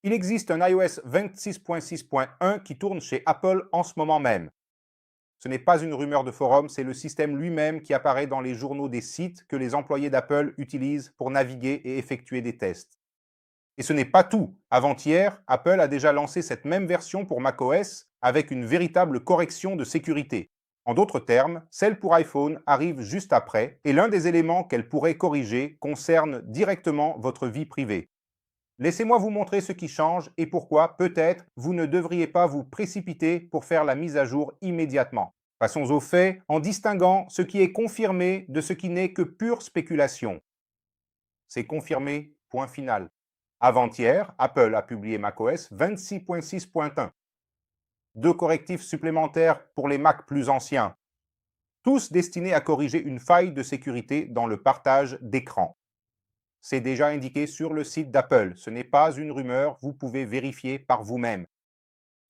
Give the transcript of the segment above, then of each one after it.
Il existe un iOS 26.6.1 qui tourne chez Apple en ce moment même. Ce n'est pas une rumeur de forum, c'est le système lui-même qui apparaît dans les journaux des sites que les employés d'Apple utilisent pour naviguer et effectuer des tests. Et ce n'est pas tout. Avant-hier, Apple a déjà lancé cette même version pour macOS avec une véritable correction de sécurité. En d'autres termes, celle pour iPhone arrive juste après et l'un des éléments qu'elle pourrait corriger concerne directement votre vie privée. Laissez-moi vous montrer ce qui change et pourquoi, peut-être, vous ne devriez pas vous précipiter pour faire la mise à jour immédiatement. Passons aux faits en distinguant ce qui est confirmé de ce qui n'est que pure spéculation. C'est confirmé, point final. Avant-hier, Apple a publié macOS 26.6.1. Deux correctifs supplémentaires pour les Mac plus anciens, tous destinés à corriger une faille de sécurité dans le partage d'écran. C'est déjà indiqué sur le site d'Apple, ce n'est pas une rumeur, vous pouvez vérifier par vous-même.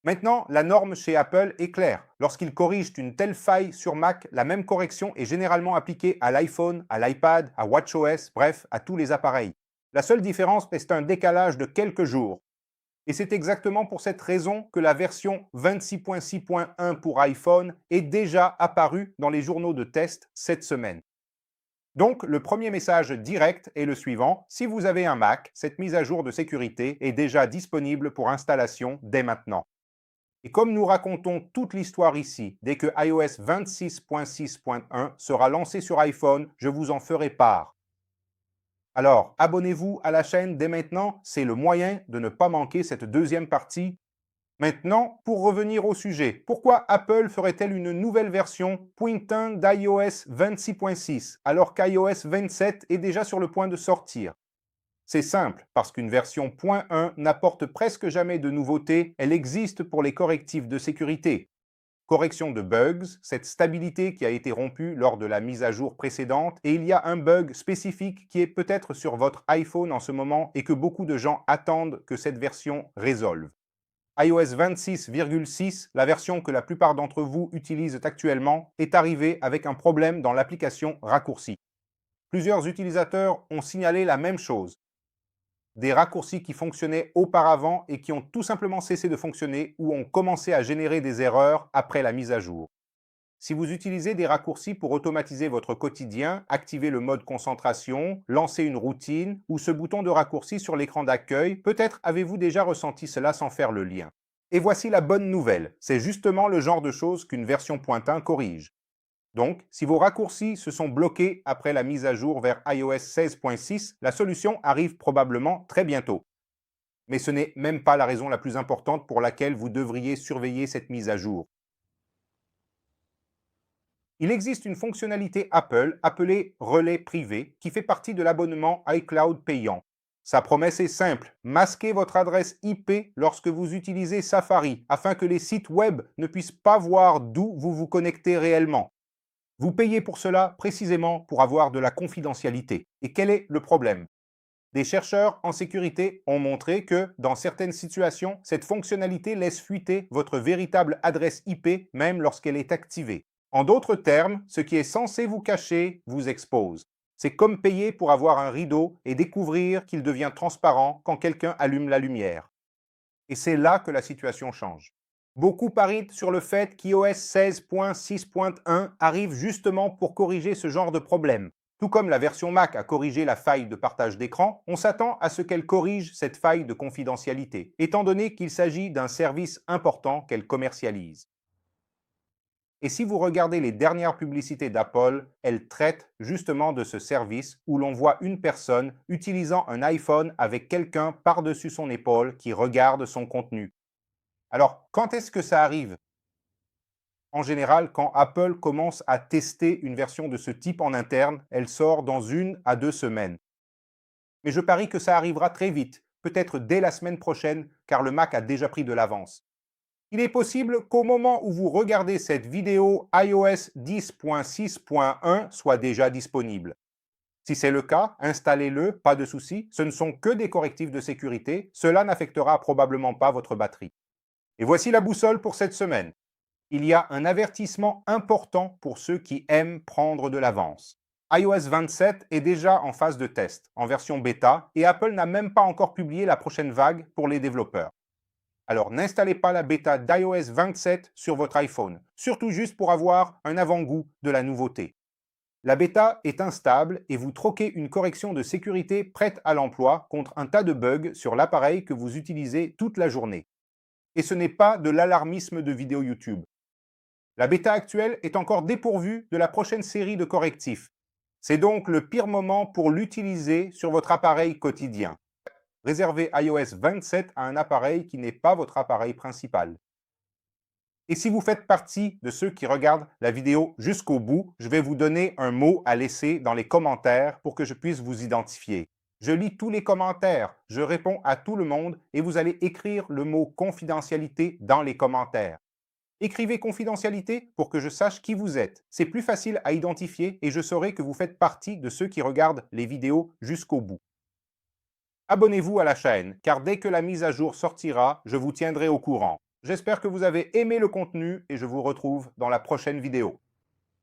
Maintenant, la norme chez Apple est claire. Lorsqu'ils corrigent une telle faille sur Mac, la même correction est généralement appliquée à l'iPhone, à l'iPad, à WatchOS, bref, à tous les appareils. La seule différence est un décalage de quelques jours. Et c'est exactement pour cette raison que la version 26.6.1 pour iPhone est déjà apparue dans les journaux de test cette semaine. Donc, le premier message direct est le suivant. Si vous avez un Mac, cette mise à jour de sécurité est déjà disponible pour installation dès maintenant. Et comme nous racontons toute l'histoire ici, dès que iOS 26.6.1 sera lancé sur iPhone, je vous en ferai part. Alors, abonnez-vous à la chaîne dès maintenant, c'est le moyen de ne pas manquer cette deuxième partie. Maintenant, pour revenir au sujet, pourquoi Apple ferait-elle une nouvelle version pointant d'iOS 26.6 alors qu'iOS 27 est déjà sur le point de sortir? C'est simple, parce qu'une version .1 n'apporte presque jamais de nouveautés, elle existe pour les correctifs de sécurité. Correction de bugs, cette stabilité qui a été rompue lors de la mise à jour précédente, et il y a un bug spécifique qui est peut-être sur votre iPhone en ce moment et que beaucoup de gens attendent que cette version résolve. iOS 26,6, la version que la plupart d'entre vous utilisent actuellement, est arrivée avec un problème dans l'application raccourci. Plusieurs utilisateurs ont signalé la même chose. Des raccourcis qui fonctionnaient auparavant et qui ont tout simplement cessé de fonctionner ou ont commencé à générer des erreurs après la mise à jour. Si vous utilisez des raccourcis pour automatiser votre quotidien, activer le mode concentration, lancer une routine ou ce bouton de raccourci sur l'écran d'accueil, peut-être avez-vous déjà ressenti cela sans faire le lien. Et voici la bonne nouvelle, c'est justement le genre de choses qu'une version .1 corrige. Donc, si vos raccourcis se sont bloqués après la mise à jour vers iOS 16.6, la solution arrive probablement très bientôt. Mais ce n'est même pas la raison la plus importante pour laquelle vous devriez surveiller cette mise à jour. Il existe une fonctionnalité Apple appelée Relais privé qui fait partie de l'abonnement iCloud payant. Sa promesse est simple, masquez votre adresse IP lorsque vous utilisez Safari afin que les sites web ne puissent pas voir d'où vous vous connectez réellement. Vous payez pour cela précisément pour avoir de la confidentialité. Et quel est le problème? Des chercheurs en sécurité ont montré que, dans certaines situations, cette fonctionnalité laisse fuiter votre véritable adresse IP même lorsqu'elle est activée. En d'autres termes, ce qui est censé vous cacher vous expose. C'est comme payer pour avoir un rideau et découvrir qu'il devient transparent quand quelqu'un allume la lumière. Et c'est là que la situation change. Beaucoup parient sur le fait qu'iOS 16.6.1 arrive justement pour corriger ce genre de problème. Tout comme la version Mac a corrigé la faille de partage d'écran, on s'attend à ce qu'elle corrige cette faille de confidentialité, étant donné qu'il s'agit d'un service important qu'elle commercialise. Et si vous regardez les dernières publicités d'Apple, elles traitent justement de ce service où l'on voit une personne utilisant un iPhone avec quelqu'un par-dessus son épaule qui regarde son contenu. Alors, quand est-ce que ça arrive? En général, quand Apple commence à tester une version de ce type en interne, elle sort dans 1 à 2 semaines. Mais je parie que ça arrivera très vite, peut-être dès la semaine prochaine, car le Mac a déjà pris de l'avance. Il est possible qu'au moment où vous regardez cette vidéo, iOS 10.6.1 soit déjà disponible. Si c'est le cas, installez-le, pas de souci, ce ne sont que des correctifs de sécurité, cela n'affectera probablement pas votre batterie. Et voici la boussole pour cette semaine. Il y a un avertissement important pour ceux qui aiment prendre de l'avance. iOS 27 est déjà en phase de test, en version bêta, et Apple n'a même pas encore publié la prochaine vague pour les développeurs. Alors n'installez pas la bêta d'iOS 27 sur votre iPhone, surtout juste pour avoir un avant-goût de la nouveauté. La bêta est instable et vous troquez une correction de sécurité prête à l'emploi contre un tas de bugs sur l'appareil que vous utilisez toute la journée. Et ce n'est pas de l'alarmisme de vidéos YouTube. La bêta actuelle est encore dépourvue de la prochaine série de correctifs. C'est donc le pire moment pour l'utiliser sur votre appareil quotidien. Réservez iOS 27 à un appareil qui n'est pas votre appareil principal. Et si vous faites partie de ceux qui regardent la vidéo jusqu'au bout, je vais vous donner un mot à laisser dans les commentaires pour que je puisse vous identifier. Je lis tous les commentaires, je réponds à tout le monde et vous allez écrire le mot confidentialité dans les commentaires. Écrivez confidentialité pour que je sache qui vous êtes. C'est plus facile à identifier et je saurai que vous faites partie de ceux qui regardent les vidéos jusqu'au bout. Abonnez-vous à la chaîne, car dès que la mise à jour sortira, je vous tiendrai au courant. J'espère que vous avez aimé le contenu et je vous retrouve dans la prochaine vidéo.